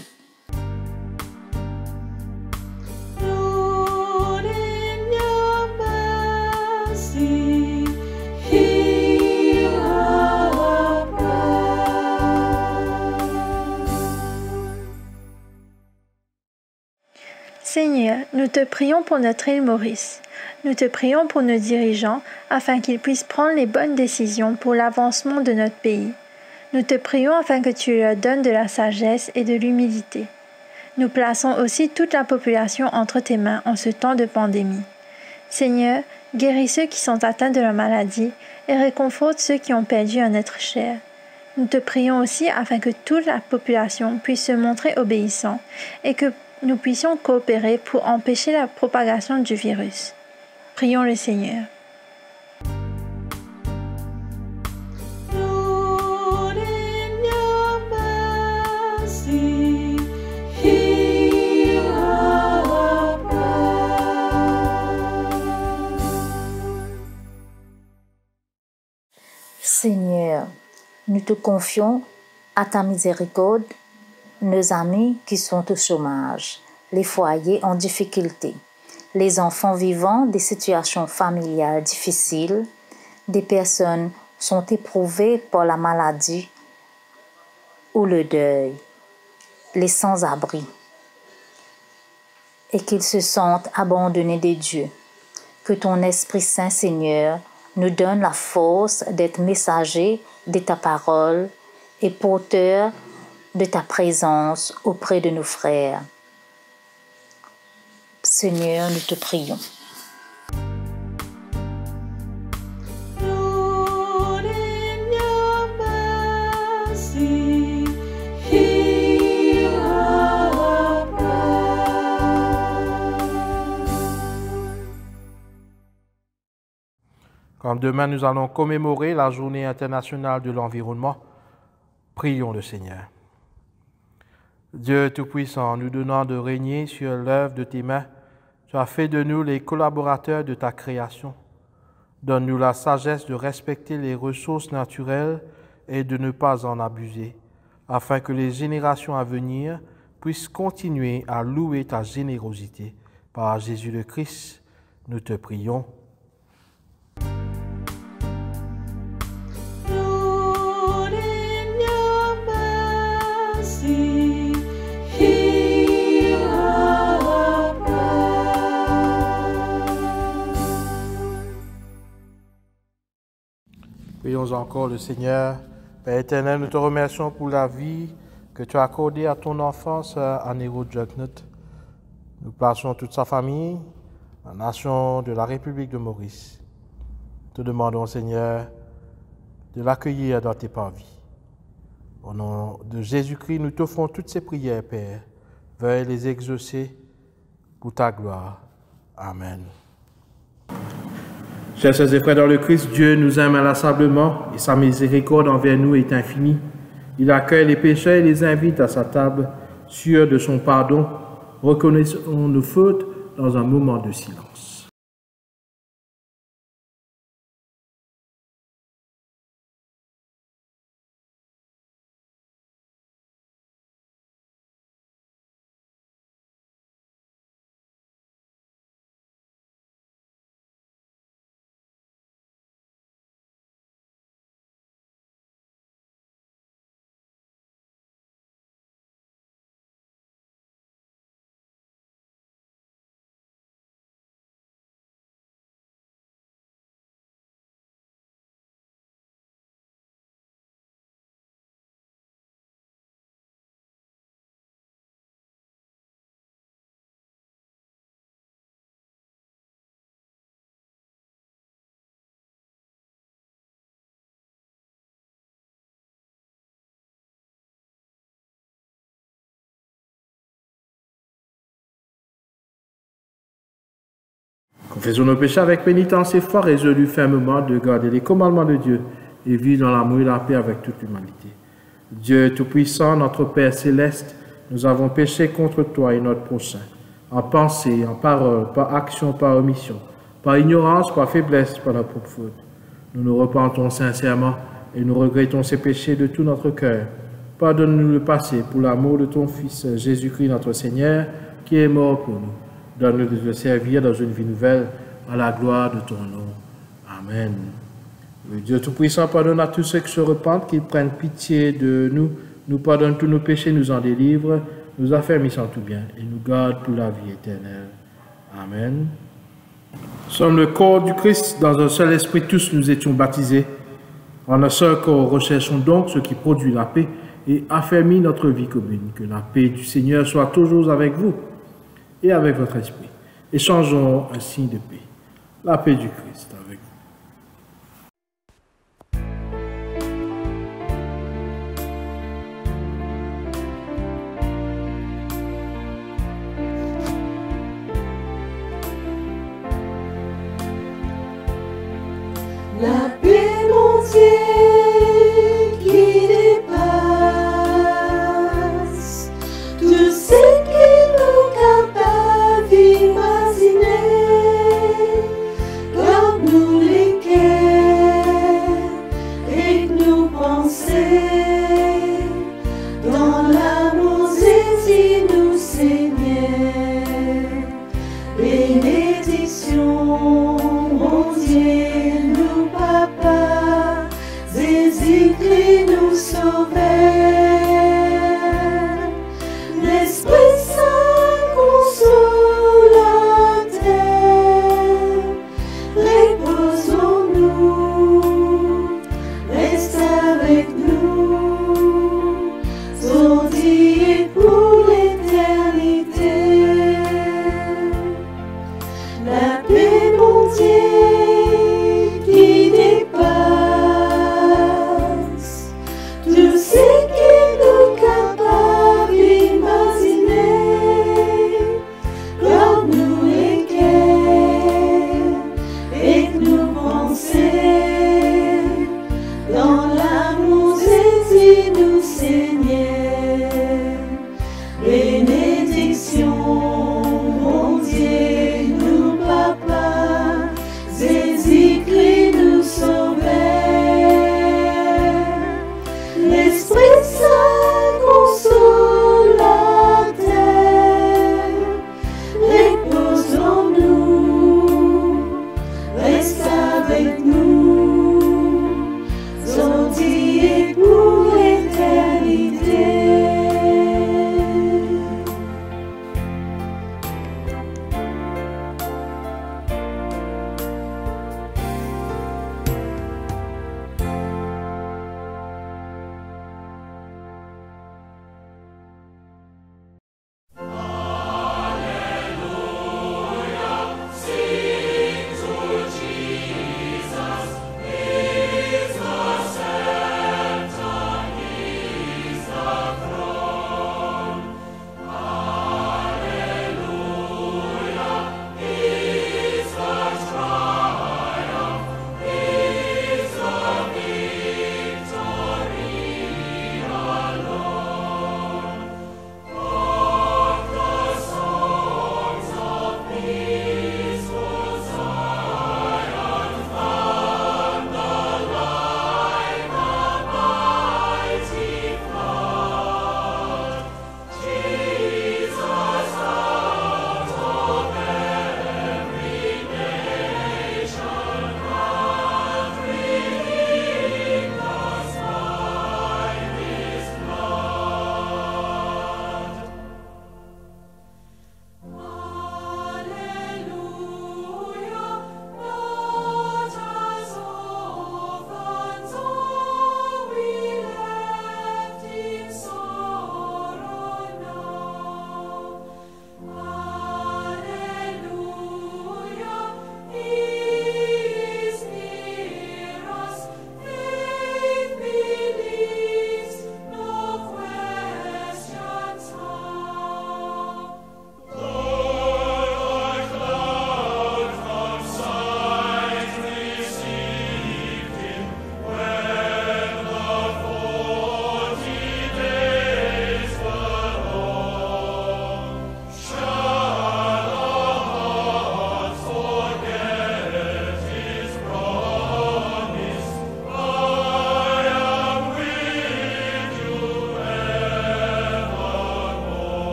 Seigneur, nous te prions pour notre île Maurice. Nous te prions pour nos dirigeants afin qu'ils puissent prendre les bonnes décisions pour l'avancement de notre pays. Nous te prions afin que tu leur donnes de la sagesse et de l'humilité. Nous plaçons aussi toute la population entre tes mains en ce temps de pandémie. Seigneur, guéris ceux qui sont atteints de la maladie et réconforte ceux qui ont perdu un être cher. Nous te prions aussi afin que toute la population puisse se montrer obéissant et que nous puissions coopérer pour empêcher la propagation du virus. Prions le Seigneur. te confions à ta miséricorde nos amis qui sont au chômage, les foyers en difficulté, les enfants vivant des situations familiales difficiles, des personnes sont éprouvées par la maladie ou le deuil, les sans-abri, et qu'ils se sentent abandonnés de Dieu. Que ton Esprit Saint, Seigneur, nous donne la force d'être messagers de ta parole et porteurs de ta présence auprès de nos frères. Seigneur, nous te prions. Comme demain nous allons commémorer la Journée internationale de l'environnement, prions le Seigneur. Dieu Tout-Puissant, nous donnant de régner sur l'œuvre de tes mains, tu as fait de nous les collaborateurs de ta création. Donne-nous la sagesse de respecter les ressources naturelles et de ne pas en abuser, afin que les générations à venir puissent continuer à louer ta générosité. Par Jésus le Christ, nous te prions. Prions encore le Seigneur. Père éternel, nous te remercions pour la vie que tu as accordée à ton enfance à Nero Jugnet. Nous plaçons toute sa famille, la nation de la République de Maurice. Te demandons, Seigneur, de l'accueillir dans tes parvis. Au nom de Jésus-Christ, nous t'offrons toutes ces prières, Père. Veuille les exaucer pour ta gloire. Amen. Chers sœurs et frères dans le Christ, Dieu nous aime inlassablement et sa miséricorde envers nous est infinie. Il accueille les pécheurs et les invite à sa table, sûrs de son pardon. Reconnaissons nos fautes dans un moment de silence. Confessons nos péchés avec pénitence et foi, résolus fermement de garder les commandements de Dieu et vivre dans l'amour et la paix avec toute l'humanité. Dieu Tout-Puissant, notre Père Céleste, nous avons péché contre toi et notre prochain, en pensée, en parole, par action, par omission, par ignorance, par faiblesse, par notre propre faute. Nous nous repentons sincèrement et nous regrettons ces péchés de tout notre cœur. Pardonne-nous le passé pour l'amour de ton Fils Jésus-Christ notre Seigneur, qui est mort pour nous. Donne-nous de te servir dans une vie nouvelle, à la gloire de ton nom. Amen. Le Dieu Tout-Puissant pardonne à tous ceux qui se repentent, qu'ils prennent pitié de nous, nous pardonne tous nos péchés, nous en délivre, nous affermisse en tout bien et nous garde pour la vie éternelle. Amen. Nous sommes le corps du Christ, dans un seul esprit tous nous étions baptisés. En un seul corps, recherchons donc ce qui produit la paix et affermit notre vie commune. Que la paix du Seigneur soit toujours avec vous et avec votre esprit. Échangeons un signe de paix. La paix du Christ avec vous. La paix, mon Dieu, qui dépasse tout ce que nous capables d'imaginer, garde-nous les cœurs et nos pensées. pour l'éternité. La paix, mon Dieu, qui dépasse tout ce que nous capables d'imaginer, garde-nous les cœurs et nos pensées dans l'amour de nous, Seigneur.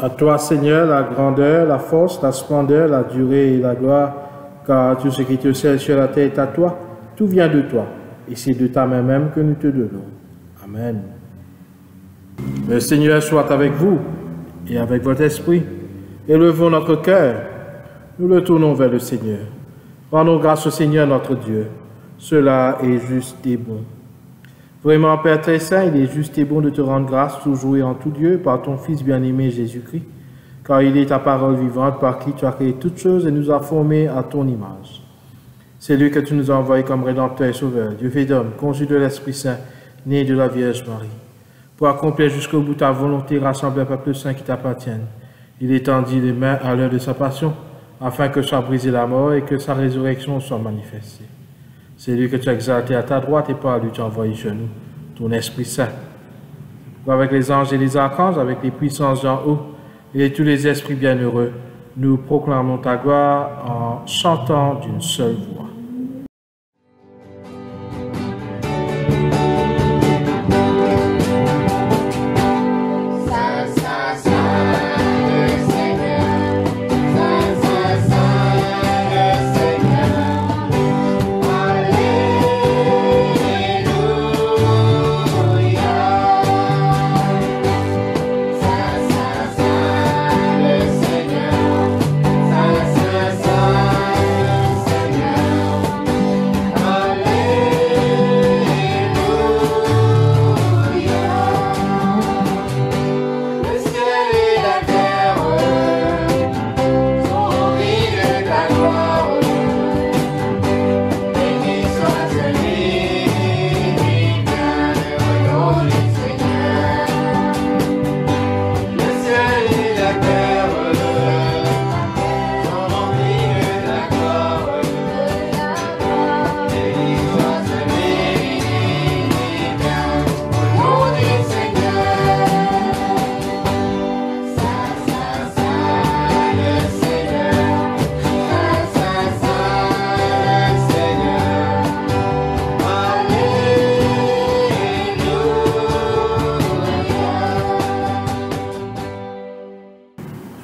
À toi, Seigneur, la grandeur, la force, la splendeur, la durée et la gloire, car tout ce qui est au ciel sur la terre est à toi, tout vient de toi, et c'est de ta main même que nous te donnons. Amen. Le Seigneur soit avec vous, et avec votre esprit. Élevons notre cœur, nous le tournons vers le Seigneur. Rendons grâce au Seigneur notre Dieu, cela est juste et bon. Vraiment, Père très saint, il est juste et bon de te rendre grâce toujours et en tout lieu par ton Fils bien-aimé Jésus-Christ, car il est ta parole vivante par qui tu as créé toutes choses et nous as formés à ton image. C'est lui que tu nous as envoyé comme Rédempteur et Sauveur, Dieu fait d'homme, conçu de l'Esprit Saint, né de la Vierge Marie. Pour accomplir jusqu'au bout ta volonté, rassembler un peuple saint qui t'appartienne. Il étendit les mains à l'heure de sa passion, afin que soit brisée la mort et que sa résurrection soit manifestée. C'est lui que tu as exalté à ta droite et par lui tu as envoyé chez nous ton Esprit Saint. Avec les anges et les archanges, avec les puissances en haut et tous les esprits bienheureux, nous proclamons ta gloire en chantant d'une seule voix.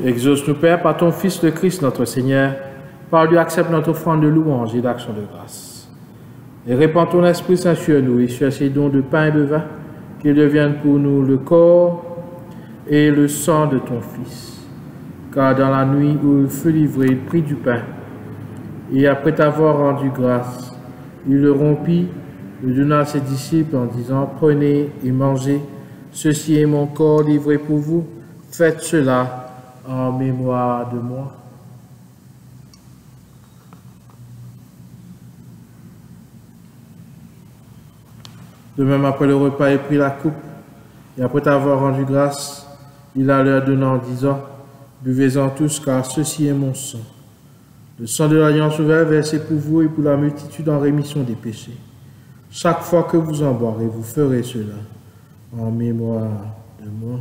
Exauce-nous, Père, par ton Fils le Christ, notre Seigneur. Par lui, accepte notre offrande de louange et d'action de grâce. Et répands ton Esprit Saint sur nous et sur ces dons de pain et de vin, qu'ils deviennent pour nous le corps et le sang de ton Fils. Car dans la nuit où il fut livré, il prit du pain, et après t'avoir rendu grâce, il le rompit, le donna à ses disciples en disant, « Prenez et mangez, ceci est mon corps livré pour vous, faites cela en mémoire de moi. » De même, après le repas, il prit la coupe, et après t'avoir rendu grâce, il la leur donna en disant, « Buvez-en tous, car ceci est mon sang. Le sang de l'alliance ouverte versé pour vous et pour la multitude en rémission des péchés. Chaque fois que vous en boirez, vous ferez cela en mémoire de moi. »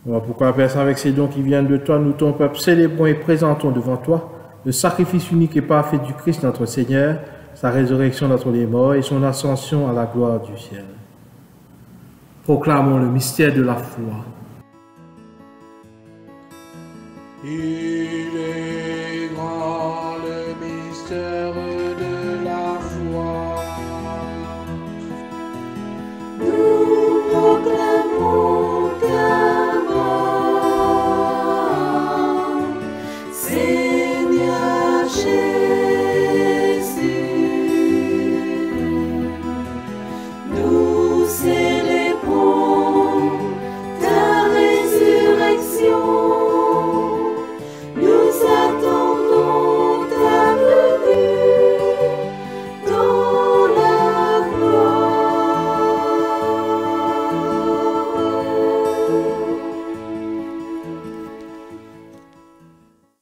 Voilà pourquoi, Père Saint, avec ces dons qui viennent de toi, nous, ton peuple, célébrons et présentons devant toi le sacrifice unique et parfait du Christ notre Seigneur, sa résurrection d'entre les morts et son ascension à la gloire du ciel. Proclamons le mystère de la foi. Il est grand le mystère de la foi. Nous proclamons ta mort, Seigneur Jésus. Nous célébrons ta résurrection. Nous attendons ta venue dans la gloire.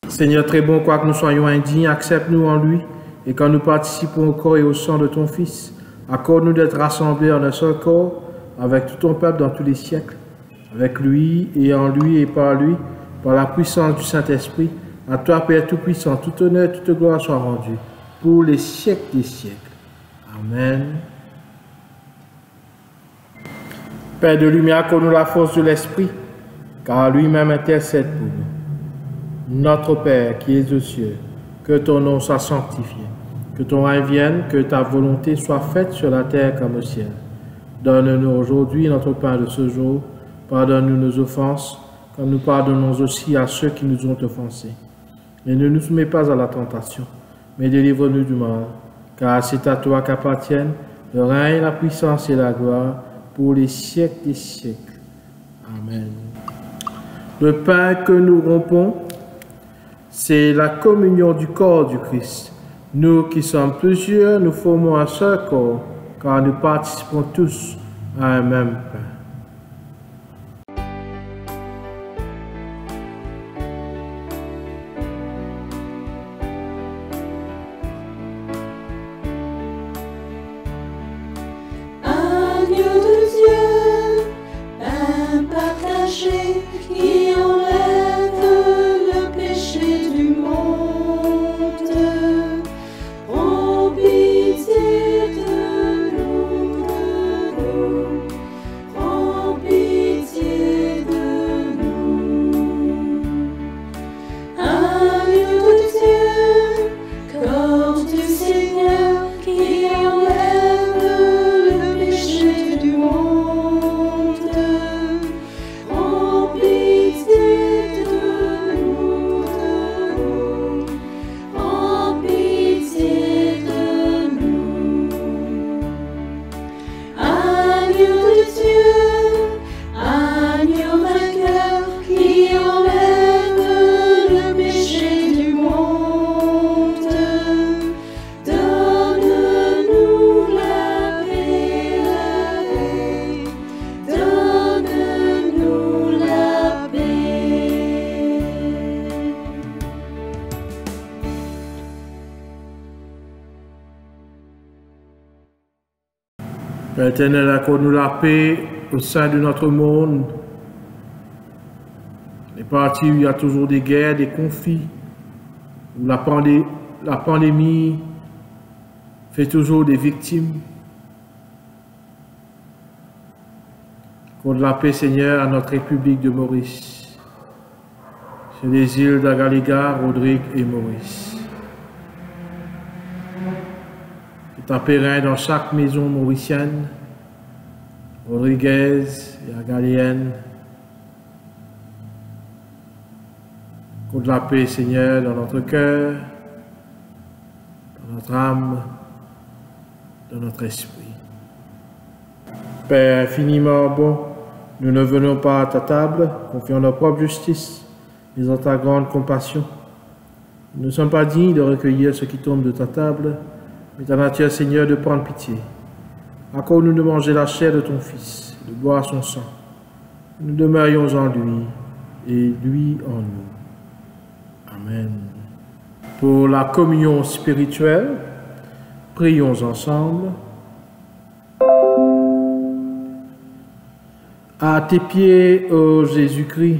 Seigneur très bon, quoique nous soyons indignes, accepte-nous en lui, et quand nous participons au corps et au sang de ton Fils, accorde-nous d'être rassemblés en un seul corps, avec tout ton peuple dans tous les siècles, avec lui et par la puissance du Saint-Esprit, À toi, Père Tout-Puissant, tout honneur, toute gloire soit rendue pour les siècles des siècles. Amen. Père de lumière, accorde-nous la force de l'Esprit, car lui-même intercède pour nous. Notre Père qui es aux cieux, que ton nom soit sanctifié, que ton règne vienne, que ta volonté soit faite sur la terre comme au ciel. Donne-nous aujourd'hui notre pain de ce jour. Pardonne-nous nos offenses, comme nous pardonnons aussi à ceux qui nous ont offensés. Et ne nous soumets pas à la tentation, mais délivre-nous du mal, car c'est à toi qu'appartiennent le règne, la puissance et la gloire pour les siècles des siècles. Amen. Le pain que nous rompons, c'est la communion du corps du Christ. Nous qui sommes plusieurs, nous formons un seul corps, car nous participons tous à un même pain. Père éternel, accorde-nous la paix au sein de notre monde. Les parties où il y a toujours des guerres, des conflits, où la pandémie fait toujours des victimes. Accorde la paix, Seigneur, à notre République de Maurice, sur les îles d'Agaléga, Rodrigue et Maurice. Que ta paix règne dans chaque maison mauricienne, Rodriguez et Agaléenne. Accorde la paix, Seigneur, dans notre cœur, dans notre âme, dans notre esprit. Père infiniment bon, nous ne venons pas à ta table, confiant notre propre justice, mais en ta grande compassion. Nous ne sommes pas dignes de recueillir ce qui tombe de ta table, mais ta nature, Seigneur, de prendre pitié. Accorde-nous de manger la chair de ton Fils, de boire son sang. Nous demeurions en lui, et lui en nous. Amen. Pour la communion spirituelle, prions ensemble. À tes pieds, ô Jésus-Christ,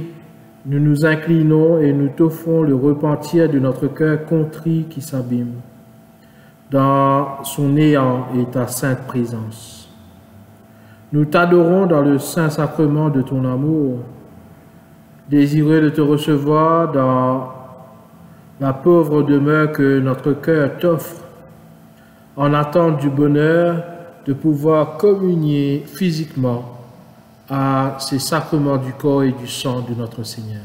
nous nous inclinons et nous t'offrons le repentir de notre cœur contrit qui s'abîme dans son néant et ta sainte présence. Nous t'adorons dans le saint sacrement de ton amour, désireux de te recevoir dans la pauvre demeure que notre cœur t'offre, en attente du bonheur de pouvoir communier physiquement à ces sacrements du corps et du sang de notre Seigneur.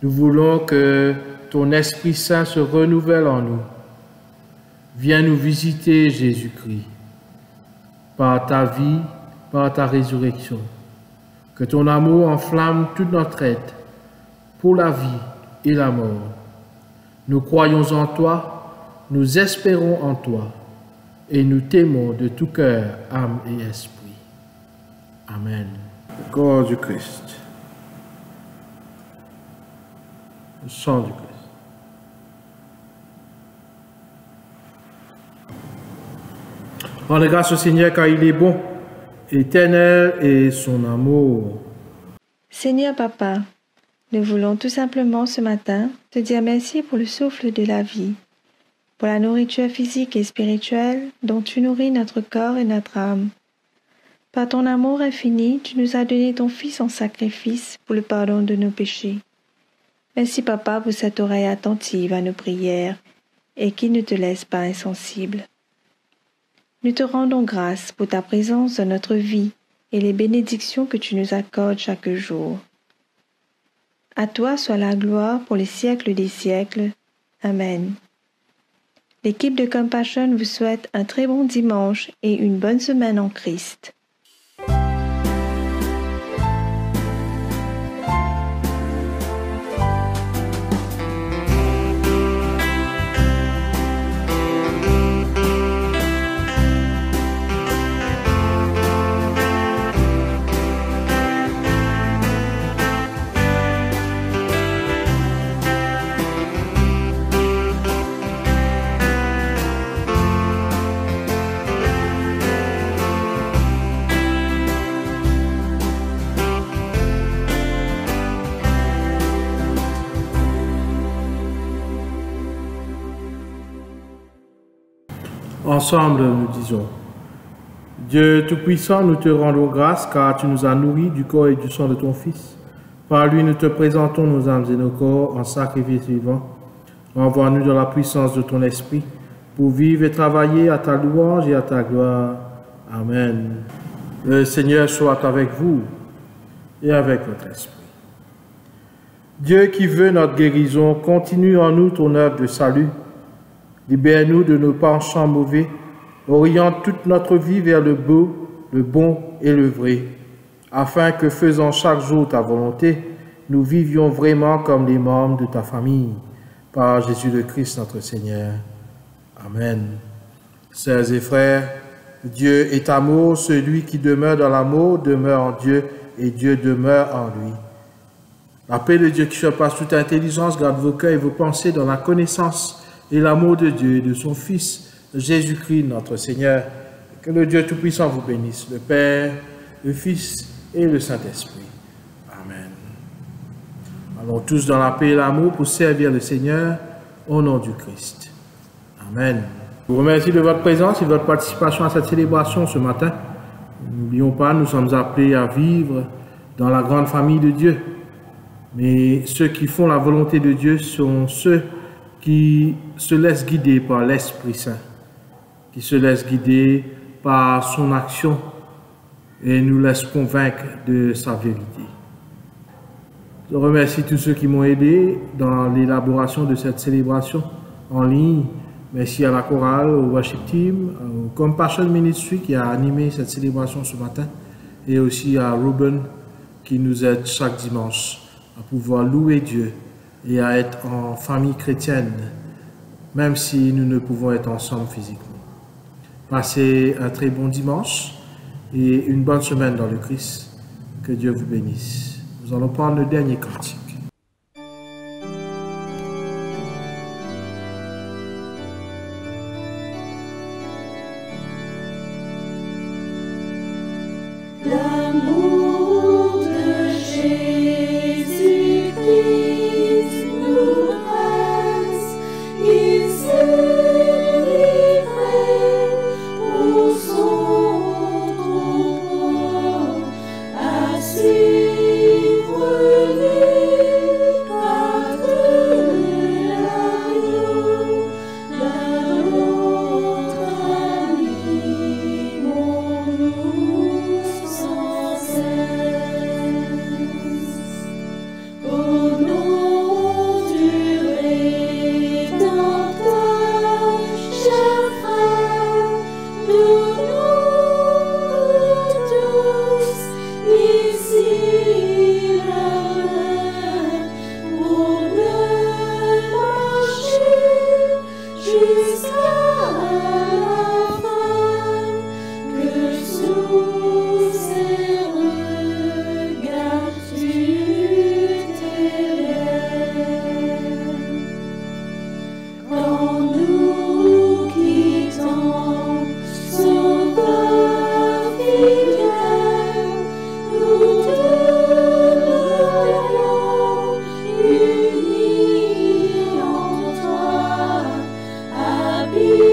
Nous voulons que ton Esprit Saint se renouvelle en nous. Viens nous visiter, Jésus-Christ, par ta vie, par ta résurrection. Que ton amour enflamme toute notre être pour la vie et la mort. Nous croyons en toi, nous espérons en toi, et nous t'aimons de tout cœur, âme et esprit. Amen. Le corps du Christ. Le sang du Christ. Rendez grâce au Seigneur car il est bon, éternel est son amour. Seigneur Papa, Nous voulons tout simplement ce matin te dire merci pour le souffle de la vie, pour la nourriture physique et spirituelle dont tu nourris notre corps et notre âme. Par ton amour infini, tu nous as donné ton Fils en sacrifice pour le pardon de nos péchés. Merci Papa pour cette oreille attentive à nos prières et qui ne te laisse pas insensible. Nous te rendons grâce pour ta présence dans notre vie et les bénédictions que tu nous accordes chaque jour. À toi soit la gloire pour les siècles des siècles. Amen. L'équipe de Compassion vous souhaite un très bon dimanche et une bonne semaine en Christ. Ensemble, nous disons, Dieu Tout-Puissant, nous te rendons grâce car tu nous as nourris du corps et du sang de ton Fils. Par lui, nous te présentons nos âmes et nos corps en sacrifice vivant. Envoie-nous dans la puissance de ton Esprit pour vivre et travailler à ta louange et à ta gloire. Amen. Le Seigneur soit avec vous et avec votre esprit. Dieu qui veut notre guérison, continue en nous ton œuvre de salut. Libère-nous de nos penchants mauvais, oriente toute notre vie vers le beau, le bon et le vrai, afin que, faisant chaque jour ta volonté, nous vivions vraiment comme les membres de ta famille. Par Jésus le Christ notre Seigneur. Amen. Sœurs et frères, Dieu est amour, celui qui demeure dans l'amour demeure en Dieu et Dieu demeure en lui. La paix de Dieu qui surpasse toute intelligence garde vos cœurs et vos pensées dans la connaissance et l'amour de Dieu et de son Fils, Jésus-Christ, notre Seigneur. Que le Dieu Tout-Puissant vous bénisse, le Père, le Fils et le Saint-Esprit. Amen. Allons tous dans la paix et l'amour pour servir le Seigneur au nom du Christ. Amen. Je vous remercie de votre présence et de votre participation à cette célébration ce matin. N'oublions pas, nous sommes appelés à vivre dans la grande famille de Dieu. Mais ceux qui font la volonté de Dieu sont ceux qui se laisse guider par l'Esprit Saint, qui se laisse guider par son action et nous laisse convaincre de sa vérité. Je remercie tous ceux qui m'ont aidé dans l'élaboration de cette célébration en ligne. Merci à la chorale, au worship team, au Compassion Ministry qui a animé cette célébration ce matin et aussi à Ruben qui nous aide chaque dimanche à pouvoir louer Dieu et à être en famille chrétienne, même si nous ne pouvons être ensemble physiquement. Passez un très bon dimanche et une bonne semaine dans le Christ. Que Dieu vous bénisse. Nous allons prendre le dernier cantique. L'amour de Jésus-Christ nous presse, il s'est livré pour son troupeau, à suivre les vie.